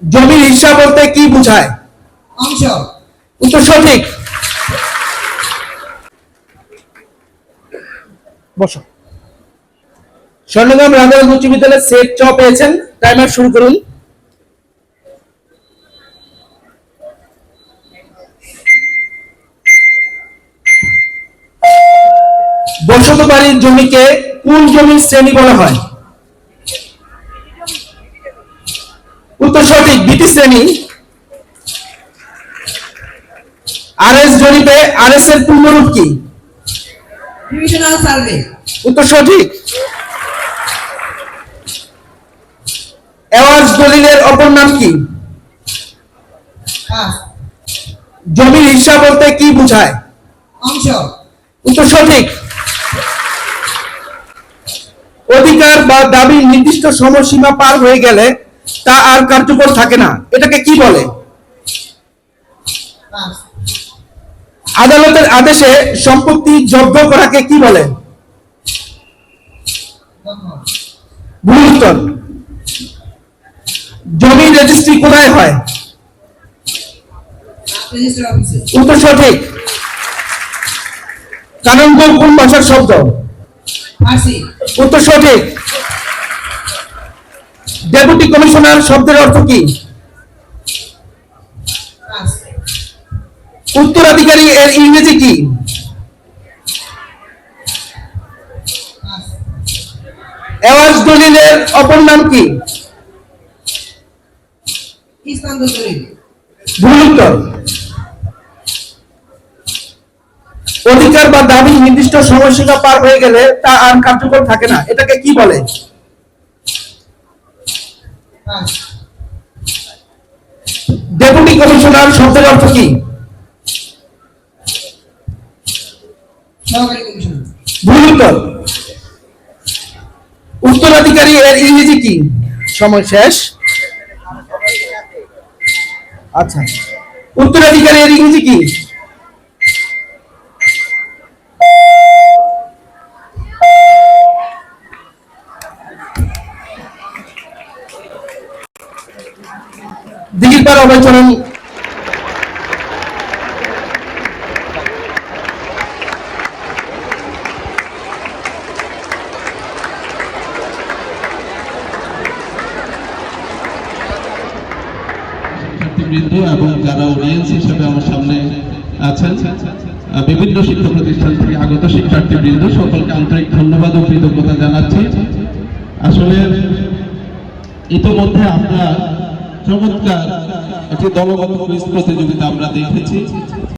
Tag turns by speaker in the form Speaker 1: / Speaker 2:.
Speaker 1: জমির হিস্সা বলতে কি বোঝায়?
Speaker 2: অংশ।
Speaker 1: উত্তর সঠিক। বসো। স্বর্ণগ্রাম রাঙ্গামাটি উচ্চ বিদ্যালয়ের সেট চ পেয়েছেন। টাইমার শুরু করুন। বসত বাড়ির জমিকে কোন জমির শ্রেণী বলা হয়? উত্তর সঠিক, দ্বিতীয় শ্রেণী। আরএস জরিপে আরএস এর পূর্ণরূপ কি?
Speaker 2: Divisional survey.
Speaker 1: উত্তর সঠিক। এওয়াজ দলিলের অপর নাম কি?
Speaker 2: পাস।
Speaker 1: জমির হিস্সা বলতে কি বোঝায়?
Speaker 2: অংশ।
Speaker 1: উত্তর সঠিক। অধিকার বা দাবির নির্দিষ্ট সময়সীমা পার হয়ে গেলে তা আর কার্যকর থাকে না, এটাকে কি বলে?
Speaker 2: পাস।
Speaker 1: আদালতের আদেশে সম্পত্তি জব্দ করাকে কি বলে?
Speaker 2: দখল।
Speaker 1: ভুল উত্তর। জমির রেজিস্ট্রি কোথায় হয়?
Speaker 2: রেজিস্টার অফিসে।
Speaker 1: উত্তর সঠিক। কানুনগো কোন ভাষার শব্দ?
Speaker 2: ফার্সি।
Speaker 1: উত্তর সঠিক। ডেপুটি কমিশনার শব্দের অর্থ কি?
Speaker 2: পাস।
Speaker 1: উত্তরাধিকারী এর ইংরেজি কি?
Speaker 2: পাস।
Speaker 1: এওয়াজ দলিলের অপর নাম কি?
Speaker 2: স্থানান্তর দলিল।
Speaker 1: ভুল উত্তর। অধিকার বা দাবি নির্দিষ্ট সময়সীমা পার হয়ে গেলে তা আর কার্যকর থাকে না, এটাকে কি বলে?
Speaker 2: পাস।
Speaker 1: ডেপুটি কমিশনার শব্দের অর্থ কি?
Speaker 2: সহকারী কমিশনার।
Speaker 1: ভুল উত্তর। উত্তরাধিকারী এর ইংরেজি কি? সময় শেষ। আচ্ছা, উত্তরাধিকারী এর ইংরেজি কি? দিঘির পার অবৈচরণ।
Speaker 3: শিক্ষার্থীবৃন্দ এবং যারা অডিয়েন্স হিসেবে আমার সামনে আছেন, বিভিন্ন শিক্ষা প্রতিষ্ঠান থেকে আগত শিক্ষার্থীবৃন্দ, সকলকে আন্তরিক ধন্যবাদ ও কৃতজ্ঞতা জানাচ্ছি। আসলে ইতোমধ্যে আমরা চমৎকার একটি দলগত কুইজ প্রতিযোগিতা আমরা দেখেছি।